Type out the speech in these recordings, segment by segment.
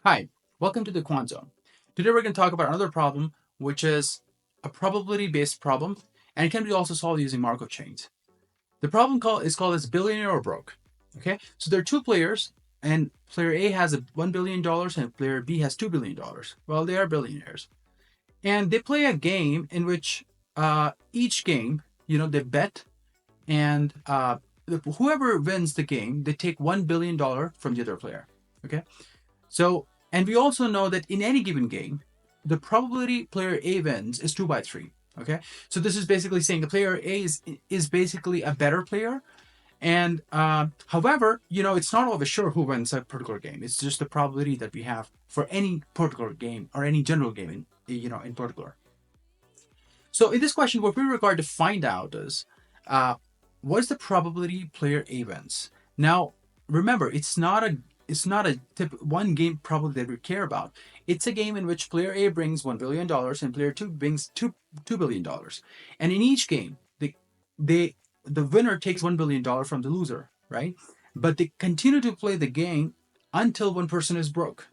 Hi, welcome to the Quant Zone. Today we're going to talk about another problem, which is a probability-based problem, and it can be also solved using Markov chains. The problem is called as billionaire or broke. Okay, so there are two players, and player A has $1 billion and player B has $2 billion. Well, they are billionaires, and they play a game in which each game, they bet, and whoever wins the game, they take $1 billion from the other player. Okay, so, and we also know that in any given game, the probability player A wins is 2 by 3. Okay, so this is basically saying the player A is basically a better player. And however, it's not always sure who wins a particular game. It's just the probability that we have for any particular game or any general game in particular. So in this question, what we regard to find out is uh, what's the probability player A wins. Now, remember, it's not a one game probability that we care about. It's a game in which player A brings $1 billion and player 2 brings $2 billion, and in each game, they the winner takes $1 billion from the loser, right? But they continue to play the game until one person is broke.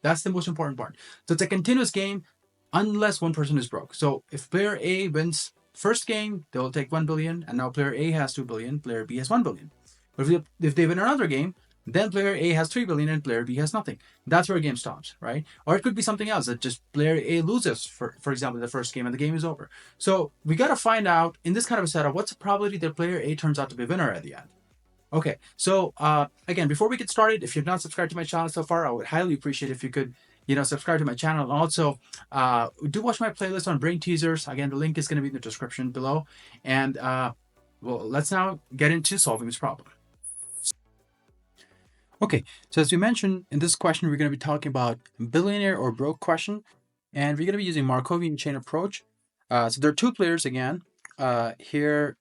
That's the most important part. So it's a continuous game unless one person is broke. So if player A wins first game, they'll take 1 billion, and now player A has 2 billion, player B has 1 billion. But if they win another game, then player A has 3 billion and player B has nothing. That's where a game stops, right? Or it could be something else that just player A loses, for example, the first game and the game is over. So we got to find out in this kind of a setup, what's the probability that player A turns out to be a winner at the end? Okay, so again, before we get started, if you've not subscribed to my channel so far, I would highly appreciate if you could, subscribe to my channel, and also do watch my playlist on brain teasers. Again, the link is going to be in the description below. And well, let's now get into solving this problem. Okay, so as we mentioned in this question, we're going to be talking about billionaire or broke question, and we're going to be using Markovian chain approach. So there are two players again. Here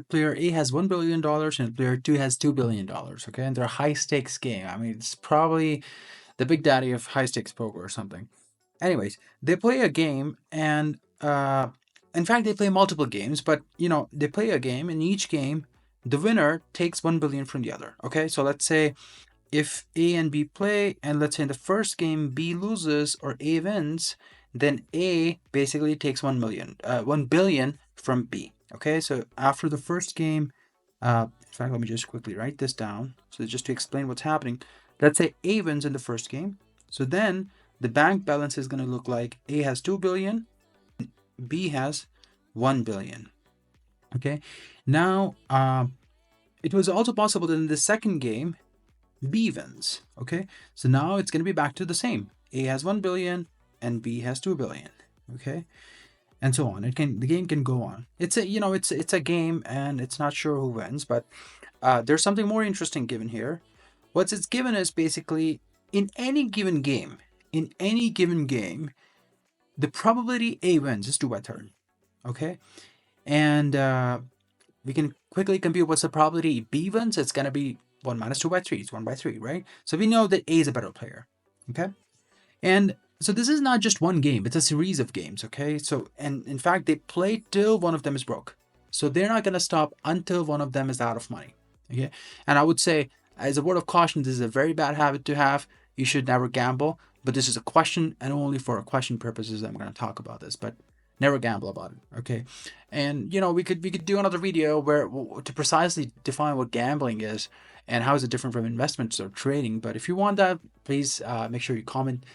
player A has $1 billion and player 2 has $2 billion. Okay, and they're a high stakes game. I mean, it's probably the big daddy of high stakes poker or something. Anyways, they play a game, and in fact, they play multiple games, but they play a game, and each game, the winner takes 1 billion from the other. Okay, so let's say if A and B play, and let's say in the first game B loses or A wins, then A basically takes 1 billion from B. Okay, so after the first game, in fact, let me just quickly write this down. So just to explain what's happening, let's say A wins in the first game. So then the bank balance is going to look like A has 2 billion, B has 1 billion. Okay, now it was also possible that in the second game, B wins. Okay, so now it's going to be back to the same. A has 1 billion and B has 2 billion. Okay, and so on. The game can go on. It's a game, and it's not sure who wins, but there's something more interesting given here. What it's given is basically in any given game, the probability A wins is 2 by 3. Okay, and we can quickly compute what's the probability B wins. It's gonna be 1 minus 2 by 3. It's 1 by 3, right? So we know that A is a better player. Okay, and so this is not just one game, it's a series of games. Okay, so, and in fact, they play till one of them is broke. So they're not going to stop until one of them is out of money. Okay, and I would say, as a word of caution, this is a very bad habit to have. You should never gamble, but this is a question, and only for question purposes I'm going to talk about this, but never gamble about it. Okay, and we could do another video where to precisely define what gambling is and how is it different from investments or trading. But if you want that, please make sure you comment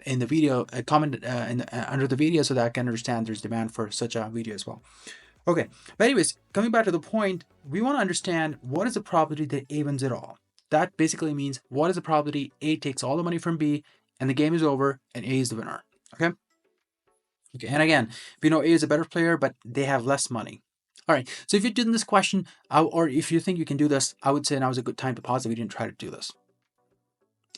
in the video, comment under the video, so that I can understand there's demand for such a video as well. Okay, but anyways, coming back to the point, we want to understand what is the probability that A wins it all. That basically means what is the probability A takes all the money from B and the game is over and A is the winner. Okay. Okay, and again, we know A is a better player, but they have less money. All right, so if you're doing this question, or if you think you can do this, I would say now is a good time to pause the video and try to do this.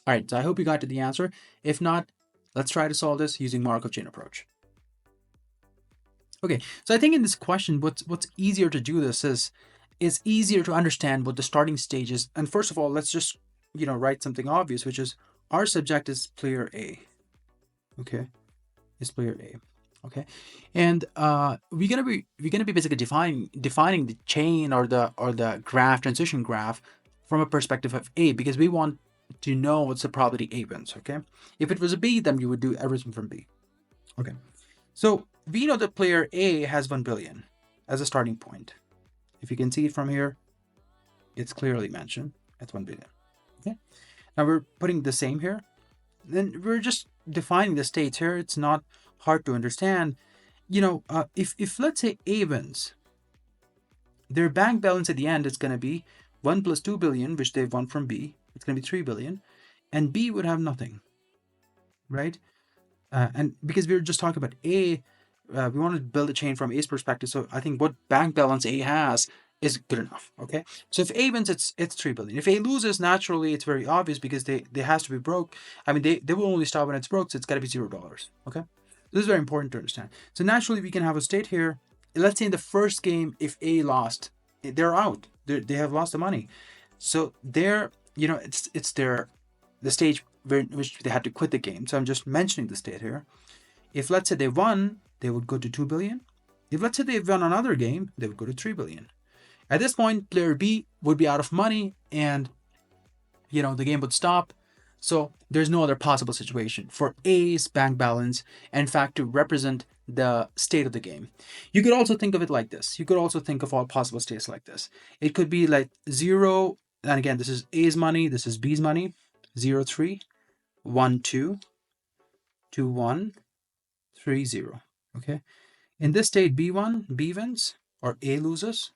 All right, so I hope you got to the answer. If not, let's try to solve this using Markov chain approach. Okay, so I think in this question, what's easier to do this is easier to understand what the starting stage is. And first of all, let's just write something obvious, which is our subject is player A. Okay, is player A. Okay, and we're gonna be basically defining the chain or the graph, transition graph, from a perspective of A, because we want to know what's the probability A wins, okay? If it was a B, then you would do everything from B. Okay, so we know that player A has 1 billion as a starting point. If you can see it from here, it's clearly mentioned at 1 billion. Okay, now we're putting the same here. Then we're just defining the states here. It's not hard to understand. If let's say A wins, their bank balance at the end is going to be 1 plus 2 billion, which they've won from B. It's going to be 3 billion. And B would have nothing, right? And because we were just talking about A, we want to build a chain from A's perspective. So I think what bank balance A has is good enough. Okay. So if A wins, it's 3 billion. If A loses, naturally, it's very obvious because they has to be broke. I mean, they will only stop when it's broke. So it's got to be $0. Okay. This is very important to understand. So naturally, we can have a state here. Let's say in the first game, if A lost, they're out. They have lost the money. So it's the stage which they had to quit the game. So I'm just mentioning the state here. If let's say they won, they would go to 2 billion. If let's say they've won another game, they would go to 3 billion. At this point, player B would be out of money and the game would stop. So there's no other possible situation for A's bank balance, in fact, to represent the state of the game. You could also think of it like this. You could also think of all possible states like this. It could be like 0, and again, this is A's money, this is B's money, 0, 3, 1, 2, 2, 1, 3, 0. Okay. In this state, B wins, or A loses.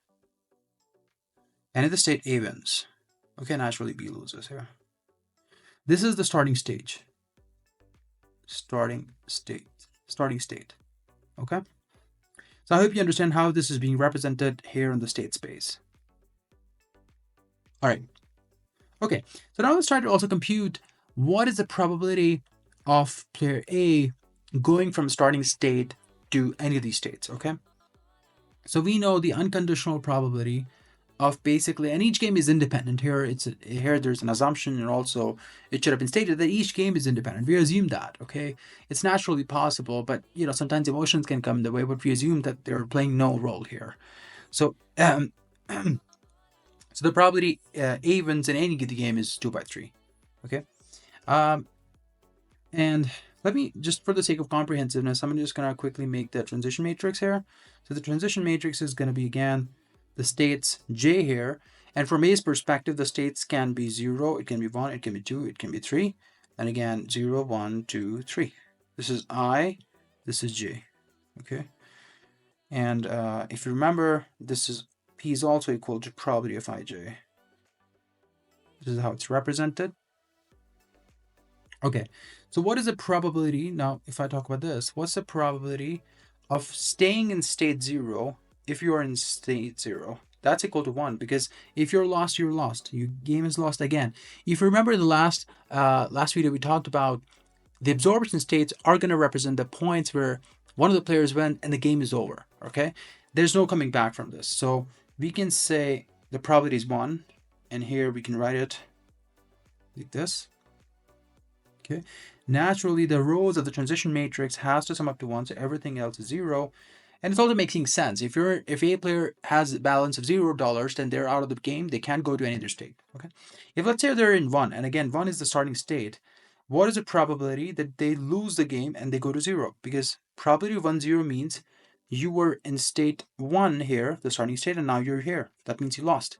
And in this state, A wins. Okay, naturally, B loses here. This is the starting stage. Starting state. Okay. So I hope you understand how this is being represented here in the state space. All right. Okay. So now let's try to also compute what is the probability of player A going from starting state to any of these states. Okay. So we know the unconditional probability of basically, and each game is independent. Here there's an assumption, and also it should have been stated that each game is independent. We assume that, okay? It's naturally possible, but sometimes emotions can come in the way, but we assume that they're playing no role here. So so the probability A wins in any given game is 2 by 3. Okay. And let me, just for the sake of comprehensiveness, I'm just gonna quickly make the transition matrix here. So the transition matrix is gonna be, again, the states J here, and from A's perspective, the states can be 0, it can be 1, it can be 2, it can be 3, and again 0, 1, 2, 3. This is I, this is J. Okay, and if you remember, this is P is also equal to probability of IJ. This is how it's represented. Okay, so what is the probability now? If I talk about this, what's the probability of staying in state 0 if you are in state 0? That's equal to 1, because if you're lost, you're lost. Your game is lost again. If you remember the last video, we talked about the absorption states are going to represent the points where one of the players went and the game is over. Okay, there's no coming back from this. So we can say the probability is 1, and here we can write it like this. Okay, naturally the rows of the transition matrix has to sum up to 1, so everything else is 0. And it's also making sense. If a player has a balance of $0, then they're out of the game. They can't go to any other state. Okay. If let's say they're in 1, and again 1 is the starting state, what is the probability that they lose the game and they go to 0? Because probability of 1, 0 means you were in state 1 here, the starting state, and now you're here. That means you lost.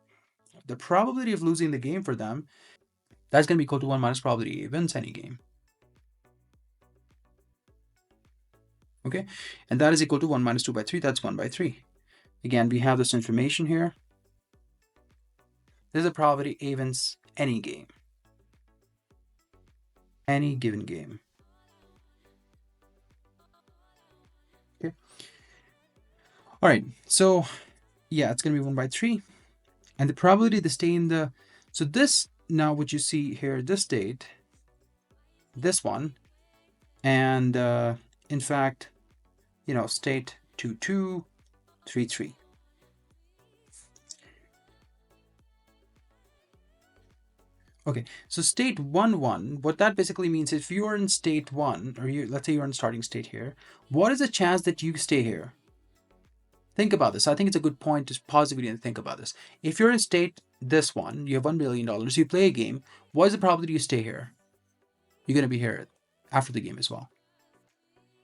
The probability of losing the game for them, that's going to be equal to 1 minus probability A wins any game. Okay, and that is equal to 1 minus 2 by 3. That's 1 by 3. Again, we have this information here. There's a probability A wins any game. Any given game. Okay. All right, so yeah, it's going to be 1 by 3. And the probability to stay in the... So this, now what you see here, this state, this one, and in fact, state 2, 2, 3, 3. Okay, so state 1, 1, what that basically means, if you're in state 1, or let's say you're in starting state here, what is the chance that you stay here? Think about this. I think it's a good point to pause the video and think about this. If you're in state this one, you have $1 billion, you play a game, what is the probability you stay here? You're going to be here after the game as well.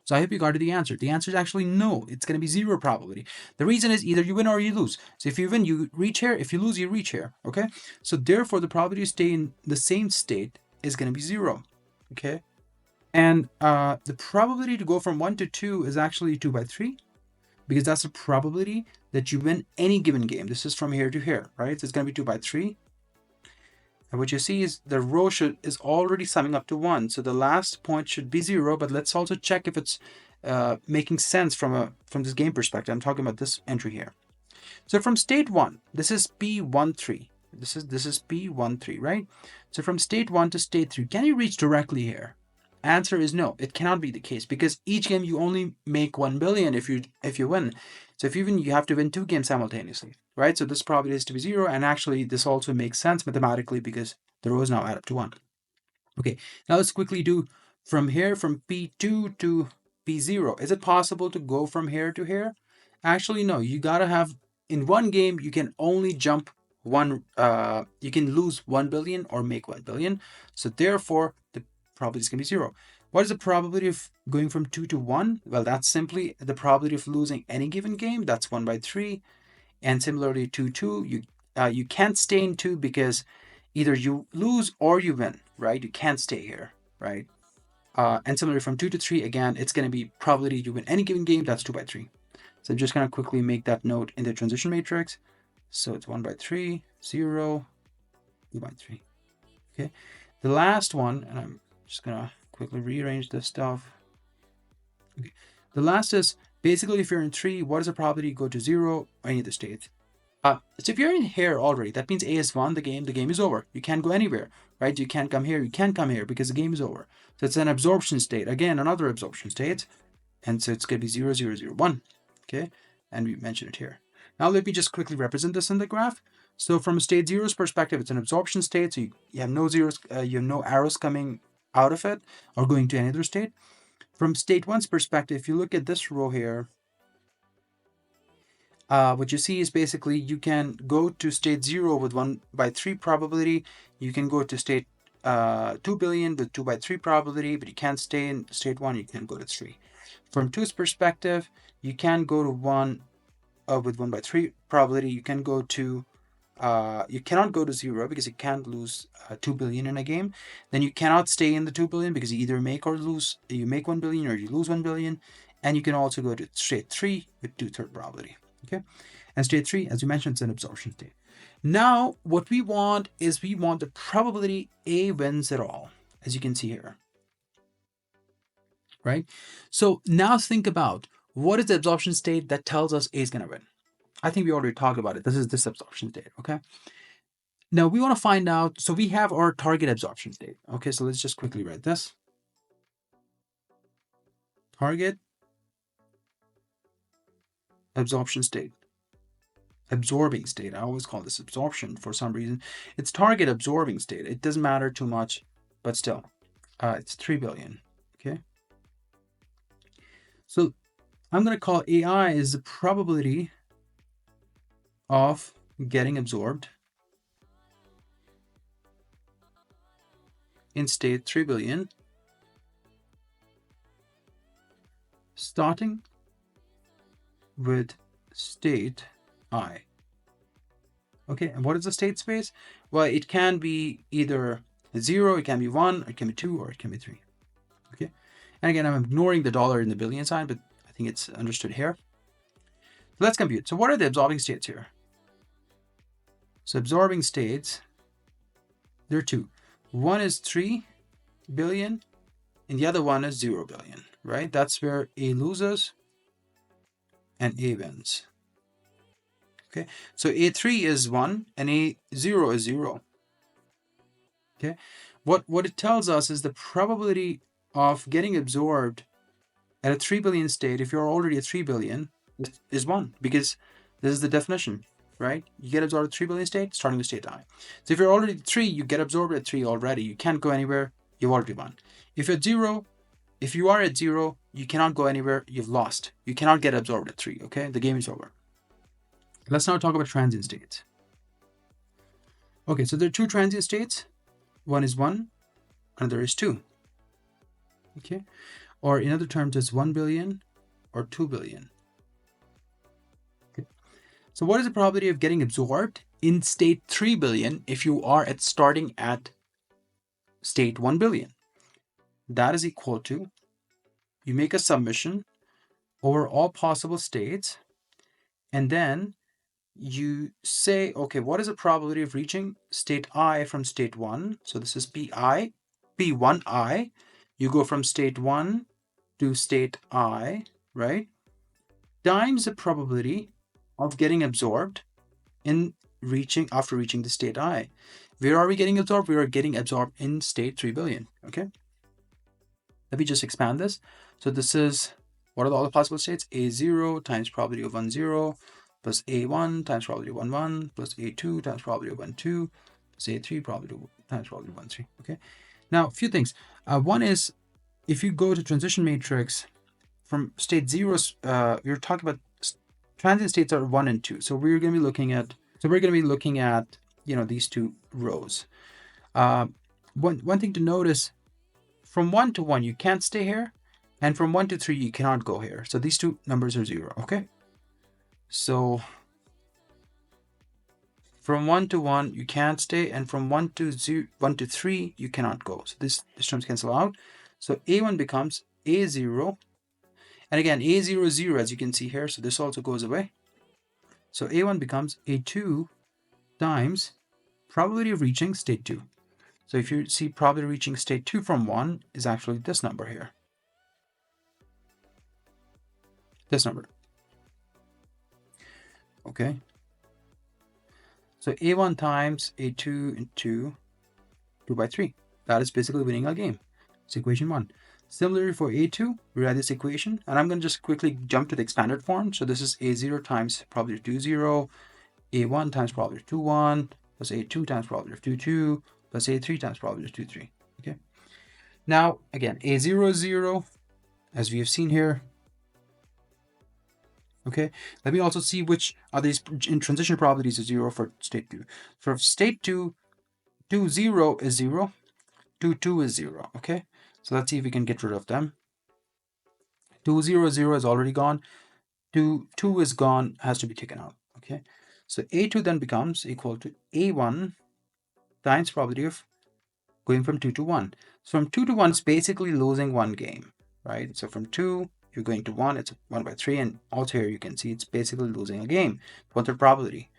So I hope you got to the answer. The answer is actually no. It's going to be 0 probability. The reason is either you win or you lose. So if you win, you reach here. If you lose, you reach here. Okay. So therefore, the probability to stay in the same state is going to be 0. Okay. And the probability to go from 1 to 2 is actually 2 by 3, because that's the probability that you win any given game. This is from here to here, right? So it's going to be 2 by 3. And what you see is the row is already summing up to 1. So the last point should be 0, but let's also check if it's making sense from this game perspective. I'm talking about this entry here. So from state 1, this is P13. This is P13, right? So from state 1 to state 3, can you reach directly here? Answer is no. It cannot be the case, because each game you only make 1 billion if you win. So if you win, you have to win 2 games simultaneously, right? So this probability is to be 0, and actually this also makes sense mathematically because the rows now add up to 1. Okay, now let's quickly do from here, from P2 to P0. Is it possible to go from here to here? Actually, no. You gotta have, in one game, you can only jump one, you can lose 1 billion or make 1 billion. So therefore, the probability is gonna be 0. What is the probability of going from 2 to 1? Well, that's simply the probability of losing any given game. That's 1 by 3. And similarly to 2, you can't stay in 2 because either you lose or you win, right? You can't stay here, right? And similarly from 2 to 3, again, it's going to be probability you win any given game. That's 2 by 3. So I'm just going to quickly make that note in the transition matrix. So it's 1 by 3, 0, 2 by 3. Okay. The last one, and I'm just going to quickly rearrange this stuff. Okay. The last is basically if you're in 3, what is the probability you go to 0 or any other state? So if you're in here already, that means A is won the game is over. You can't go anywhere, right? You can't come here, you can't come here because the game is over. So it's an absorption state. Again, another absorption state. And so it's going to be 0, 0, 0, 1. Okay. And we mentioned it here. Now let me just quickly represent this in the graph. So from state 0's perspective, it's an absorption state. So you have no zeros, you have no arrows coming out of it or going to any other state. From state 1's perspective, if you look at this row here, what you see is basically you can go to state 0 with 1 by 3 probability. You can go to state 2 billion with 2 by 3 probability, but you can't stay in state 1. You can go to 3. From 2's perspective, you can go to 1 with 1 by 3 probability. You can go to you cannot go to 0 because you can't lose 2 billion in a game. Then you cannot stay in the 2 billion because you either make or lose. You make 1 billion or you lose 1 billion. And you can also go to state 3 with 2/3 probability. Okay, and state 3, as we mentioned, is an absorption state. Now, what we want is we want the probability A wins it all, as you can see here. Right? So now think about what is the absorption state that tells us A is going to win. I think we already talked about it. This is this absorption state. Okay. Now we want to find out. So we have our target absorption state. Okay. So let's just quickly write this. Target absorption state. Absorbing state. I always call this absorption for some reason. It's target absorbing state. It doesn't matter too much, but still, it's 3 billion. Okay. So I'm going to call AI is the probability of getting absorbed in state 3 billion, starting with state I. Okay, and what is the state space? Well, it can be either 0, it can be 1, it can be 2, or it can be 3. Okay, and again, I'm ignoring the dollar in the billion sign, but I think it's understood here. So let's compute. So what are the absorbing states here? So absorbing states, there are 2. One is 3 billion, and the other one is 0 billion, right? That's where A loses and A wins. Okay, so A3 is 1 and A0 is 0. Okay, what it tells us is the probability of getting absorbed at a 3 billion state, if you're already at 3 billion, is 1, because this is the definition, right? You get absorbed at 3 billion state, starting with state I. So if you're already at 3, you get absorbed at 3 already. You can't go anywhere, you've already won. If you're at 0, if you are at 0, you cannot go anywhere, you've lost. You cannot get absorbed at 3, okay? The game is over. Let's now talk about transient states. Okay, so there are 2 transient states. One is 1, another is 2. Okay, or in other terms, it's 1 billion or 2 billion. Okay. So what is the probability of getting absorbed in state 3 billion if you are starting at state 1 billion? That is equal to, you make a summation over all possible states, and then you say, okay, what is the probability of reaching state I from state 1? So this is P1I. You go from state 1 to state I, right? Times the probability of getting absorbed after reaching the state I. Where are we getting absorbed? We are getting absorbed in state 3 billion, okay? Let me just expand this. So this is, what are all the possible states? A0 times probability of 1, 0, plus A1 times probability of 1, 1, plus A2 times probability of 1, 2, plus A3 probability times probability of 1, 3, okay? Now, a few things. One is, if you go to transition matrix, from state 0, we're talking about transient states are 1 and 2. So we're going to be looking at, these two rows. One thing to notice, from 1 to 1, you can't stay here. And from 1 to 3, you cannot go here. So these two numbers are 0, okay? So from 1 to 1, you can't stay. And from 1 to 3, you cannot go. So this terms cancel out. So A1 becomes A0. And again, A0 is 0, as you can see here. So this also goes away. So A1 becomes A2 times probability of reaching state 2. So if you see probability of reaching state 2 from 1 is actually this number here. This number. Okay. So A1 times A2 into 2 by 3. That is basically winning a game. It's equation 1. Similarly for A2, we write this equation, and I'm going to just quickly jump to the expanded form. So this is A0 times probability of 2, 0, A1 times probability of 2, 1, plus A2 times probability of 2, 2, plus A3 times probability of 2, 3. Okay. Now, again, A0 is 0, as we have seen here. Okay. Let me also see which are these in transition probabilities of 0 for state 2. For state 2, 2, 0 is 0, 2, 2 is 0. Okay. So let's see if we can get rid of them. 2, 0, 0 is already gone. 2, 2 is gone, has to be taken out. Okay. So A2 then becomes equal to A1 times probability of going from 2 to 1. So from 2 to 1, it's basically losing one game, right? So from 2, you're going to 1, it's 1 by 3. And also here you can see it's basically losing a game. What's the probability?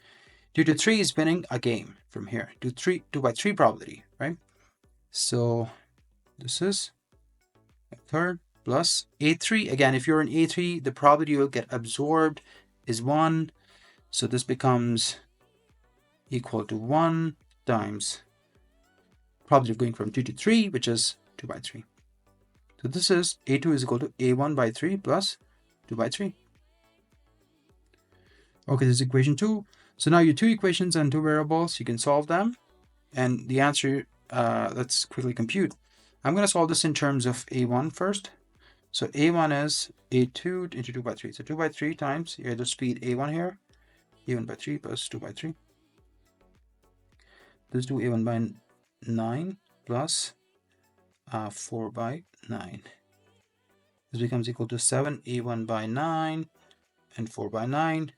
2 to 3 is winning a game from here. 2 by 3 probability, right? So this is a third plus A3. Again, if you're in A3, the probability you'll get absorbed is 1. So this becomes equal to 1 times probability of going from 2 to 3, which is 2 by 3. So this is A2 is equal to A1 by 3 plus 2 by 3. Okay, this is equation 2. So now your two equations and two variables, you can solve them. And the answer, let's quickly compute. I'm going to solve this in terms of A1 first. So A1 is A2 into 2 by 3. So 2 by 3 times, you have to speed A1 here. A1 by 3 plus 2 by 3. Let's do A1 by 9 plus 4 by 9. This becomes equal to 7, A1 by 9, and 4 by 9.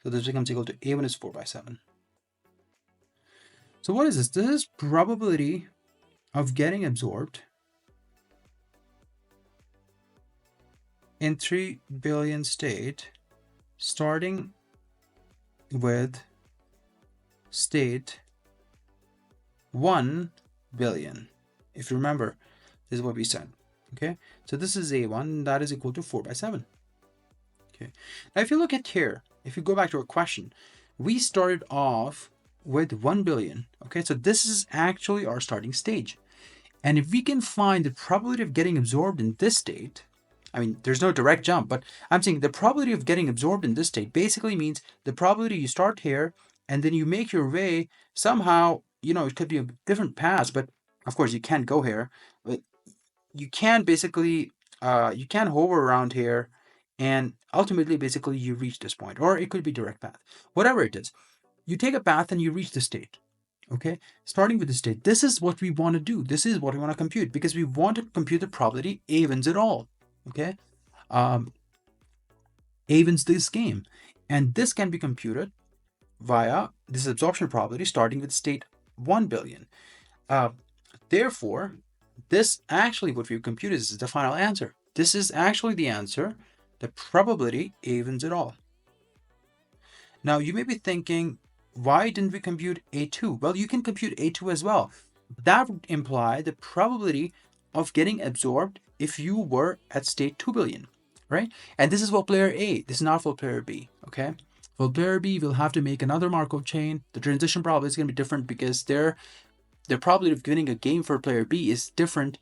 So this becomes equal to A1 is 4 by 7. So what is this? This is probability of getting absorbed in 3 billion state, starting with state 1 billion. If you remember, this is what we said. Okay, so this is A1, that is equal to 4 by 7. Okay, now if you look at here, if you go back to our question, we started off with 1 billion. Okay, so this is actually our starting stage. And if we can find the probability of getting absorbed in this state, I mean, there's no direct jump, but I'm saying the probability of getting absorbed in this state basically means the probability you start here and then you make your way somehow, it could be a different path, but of course you can't go here, but you can basically, you can hover around here and ultimately basically you reach this point, or it could be direct path, whatever it is. You take a path and you reach the state. Okay, starting with the state, this is what we want to do. This is what we want to compute because we want to compute the probability A wins it all. Okay, A wins this game, and this can be computed via this absorption probability starting with state 1 billion. Therefore, this actually what we've computed is the final answer. This is actually the answer, the probability A wins it all. Now you may be thinking, why didn't we compute A2? Well, you can compute A2 as well. That would imply the probability of getting absorbed if you were at state 2 billion, right? And this is for player A. This is not for player B, okay? For player B, we'll have to make another Markov chain. The transition probability is going to be different because the probability of winning a game for player B is different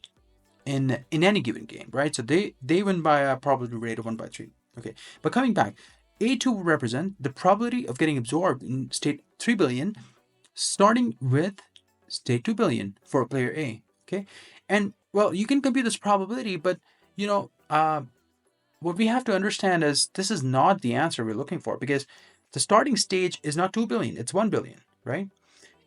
in any given game, right? So they win by a probability rate of 1 by 3. Okay, but coming back, A2 will represent the probability of getting absorbed in state 3 billion, starting with state 2 billion for player A. Okay, and well, you can compute this probability, but you know, what we have to understand is this is not the answer we're looking for because the starting stage is not 2 billion, it's 1 billion, right?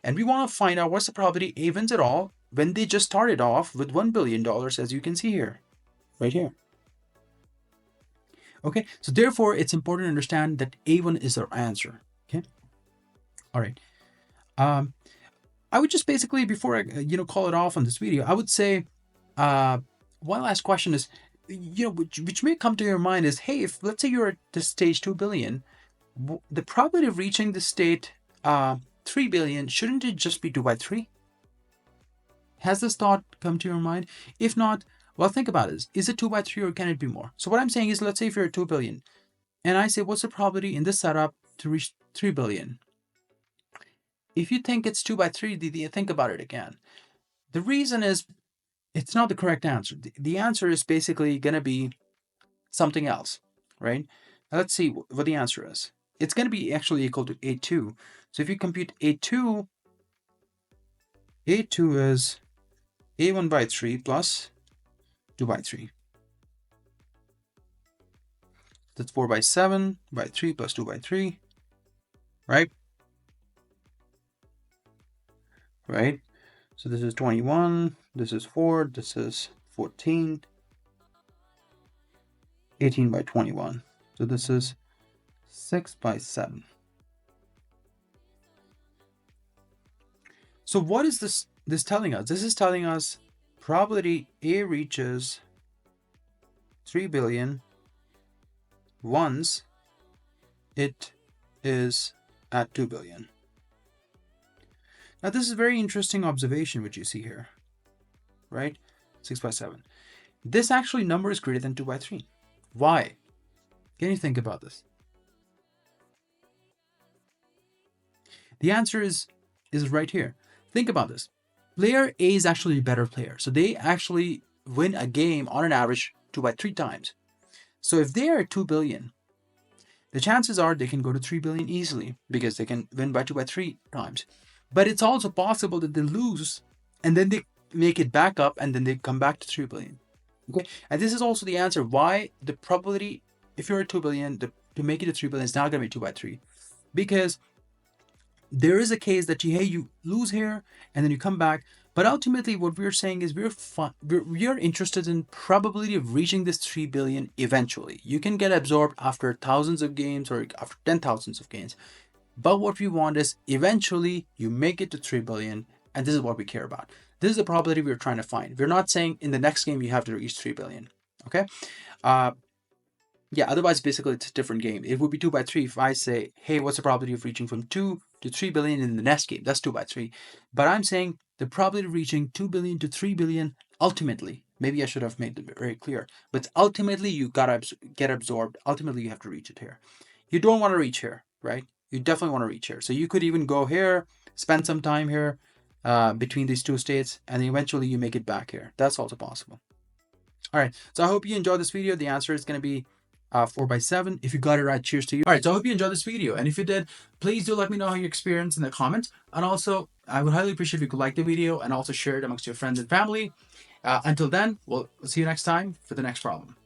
And we want to find out what's the probability A wins it all when they just started off with $1 billion, as you can see here, right here. Okay, so therefore it's important to understand that A1 is our answer. Okay, all right. I would just basically, before I call it off on this video, I would say one last question is, which may come to your mind is, hey, if let's say you're at the stage 2 billion, the probability of reaching the state 3 billion, shouldn't it just be 2 by 3? Has this thought come to your mind? If not, well, think about it. Is it 2 by 3 or can it be more? So what I'm saying is, let's say if you're at 2 billion and I say, what's the probability in this setup to reach 3 billion? If you think it's 2 by 3, think about it again. The reason is it's not the correct answer. The answer is basically going to be something else, right? Now let's see what the answer is. It's going to be actually equal to A2. So if you compute A2 is A1 by 3 plus 2 by 3. That's 4 by 7 by 3 plus 2 by 3, right? Right? So this is 21, this is 4, this is 14, 18 by 21. So this is 6 by 7. So what is this telling us? This is telling us probability A reaches 3 billion once it is at 2 billion. Now this is a very interesting observation which you see here, right? 6 by 7. This actually number is greater than 2 by 3. Why? Can you think about this? The answer is right here. Think about this. Player A is actually a better player. So they actually win a game on an average 2 by 3 times. So if they are at 2 billion, the chances are they can go to 3 billion easily because they can win by 2 by 3 times. But it's also possible that they lose and then they make it back up and then they come back to 3 billion. Okay, and this is also the answer why the probability, if you're at 2 billion, to make it to 3 billion is not going to be 2 by 3. Because there is a case that you lose here and then you come back. But ultimately, what we're saying is we're interested in probability of reaching this 3 billion eventually. You can get absorbed after thousands of games or after 10,000s of games. But what we want is eventually you make it to 3 billion, and this is what we care about. This is the probability we're trying to find. We're not saying in the next game you have to reach 3 billion. Okay? Yeah, otherwise basically it's a different game. It would be 2 by 3 if I say, hey, what's the probability of reaching from 2 to 3 billion in the next game? That's 2 by 3. But I'm saying the probability of reaching 2 billion to 3 billion ultimately, maybe I should have made it very clear, but ultimately you gotta get absorbed. Ultimately you have to reach it here. You don't want to reach here, right? You definitely want to reach here. So you could even go here, spend some time here between these two states, and eventually you make it back here. That's also possible. All right, so I hope you enjoyed this video. The answer is going to be 4 by 7. If you got it right, cheers to you. All right, so I hope you enjoyed this video. And if you did, please do let me know how you experienced in the comments. And also, I would highly appreciate if you could like the video and also share it amongst your friends and family. Until then, we'll see you next time for the next problem.